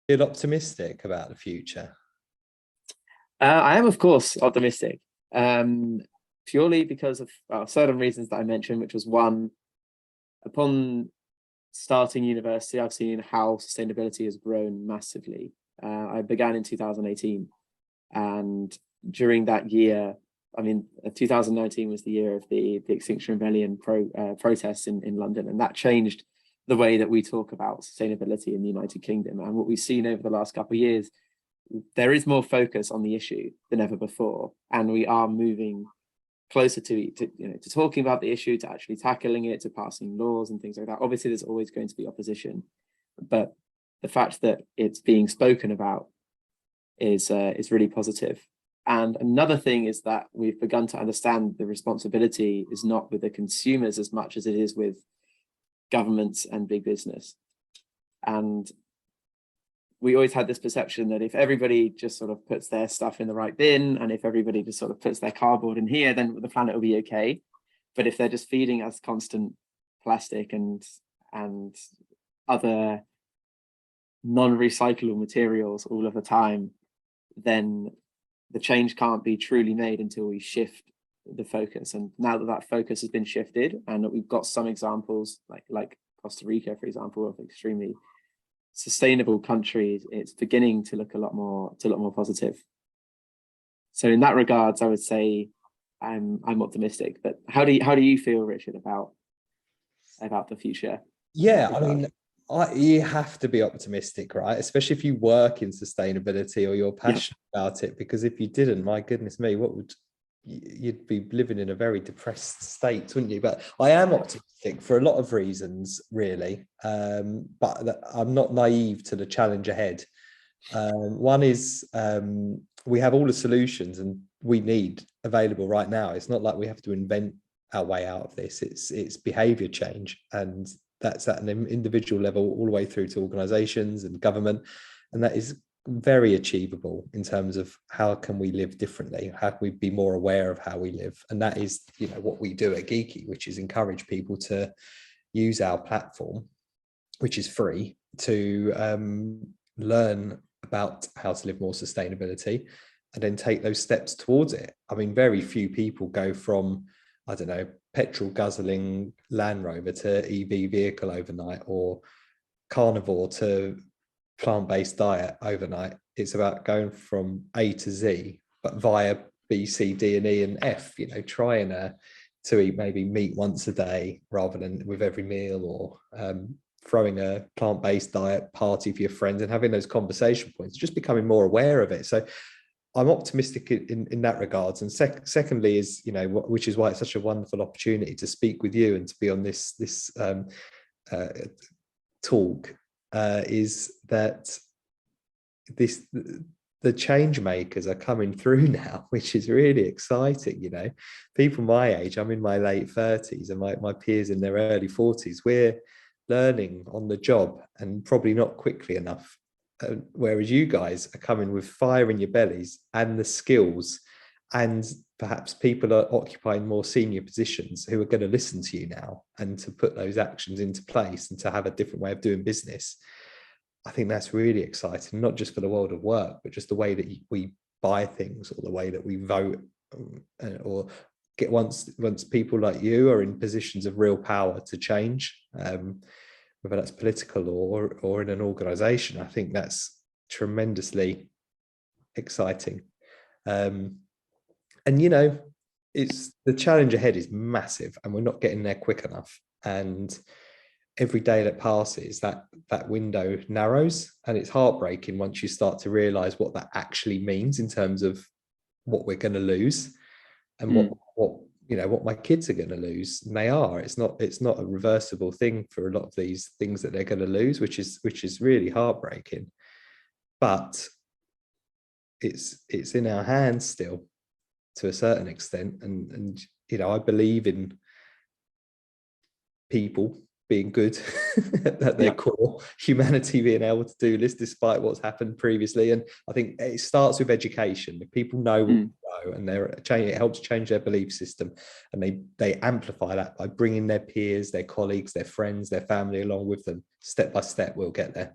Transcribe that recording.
Feel optimistic about the future? I am, of course, optimistic, purely because of certain reasons that I mentioned, which was one, upon starting university, I've seen how sustainability has grown massively. I began in 2018, and during that year, 2019 was the year of the Extinction Rebellion protests in London, and that changed the way that we talk about sustainability in the United Kingdom. And what we've seen over the last couple of years, there is more focus on the issue than ever before, and we are moving closer to talking about the issue, to actually tackling it, to passing laws and things like that. Obviously, there's always going to be opposition, but the fact that it's being spoken about is really positive. And another thing is that we've begun to understand the responsibility is not with the consumers as much as it is with governments and big business. And we always had this perception that if everybody just sort of puts their stuff in the right bin, and if everybody just sort of puts their cardboard in here, then the planet will be okay. But if they're just feeding us constant plastic and other non-recyclable materials all of the time, then the change can't be truly made until we shift the focus. And now that that focus has been shifted, and that we've got some examples like Costa Rica, for example, of extremely sustainable countries, it's beginning to look a lot more positive. So in that regards, I would say I'm optimistic. But how do you feel, Richard, about the future? Yeah, I mean, you have to be optimistic, right? Especially if you work in sustainability or you're passionate about it, because if you didn't, my goodness me, you'd be living in a very depressed state, wouldn't you? But I am optimistic for a lot of reasons, really. But I'm not naive to the challenge ahead. One is we have all the solutions and we need available right now. It's not like we have to invent our way out of this. It's behavior change, and that's at an individual level all the way through to organizations and government, and that is very achievable in terms of how can we live differently, how can we be more aware of how we live. And that is what we do at Giki, which is encourage people to use our platform, which is free, to learn about how to live more sustainability and then take those steps towards it. I mean, very few people go from, I don't know, petrol guzzling Land Rover to EV vehicle overnight, or carnivore to plant-based diet overnight. It's about going from A to Z, but via B, C, D, and E, and F. Trying to eat maybe meat once a day rather than with every meal, or throwing a plant-based diet party for your friends and having those conversation points, just becoming more aware of it. So I'm optimistic in that regards. And secondly is, which is why it's such a wonderful opportunity to speak with you and to be on this talk, is that the change makers are coming through now, which is really exciting. People my age, I'm in my late 30s, and my peers in their early 40s, we're learning on the job, and probably not quickly enough. Whereas you guys are coming with fire in your bellies and the skills, and perhaps people are occupying more senior positions who are going to listen to you now and to put those actions into place and to have a different way of doing business. I think that's really exciting, not just for the world of work, but just the way that we buy things, or the way that we vote, or get once people like you are in positions of real power to change, whether that's political or in an organization. I think that's tremendously exciting. And it's the challenge ahead is massive, and we're not getting there quick enough. And every day that passes, that window narrows, and it's heartbreaking once you start to realize what that actually means in terms of what we're going to lose, and what my kids are going to lose. And they are. It's not a reversible thing for a lot of these things that they're going to lose, which is really heartbreaking. But it's in our hands still, to a certain extent. And I believe in people being good at their core, humanity being able to do this despite what's happened previously. And I think it starts with education. If people know what know, and it helps change their belief system, and they amplify that by bringing their peers, their colleagues, their friends, their family along with them. Step by step, we'll get there.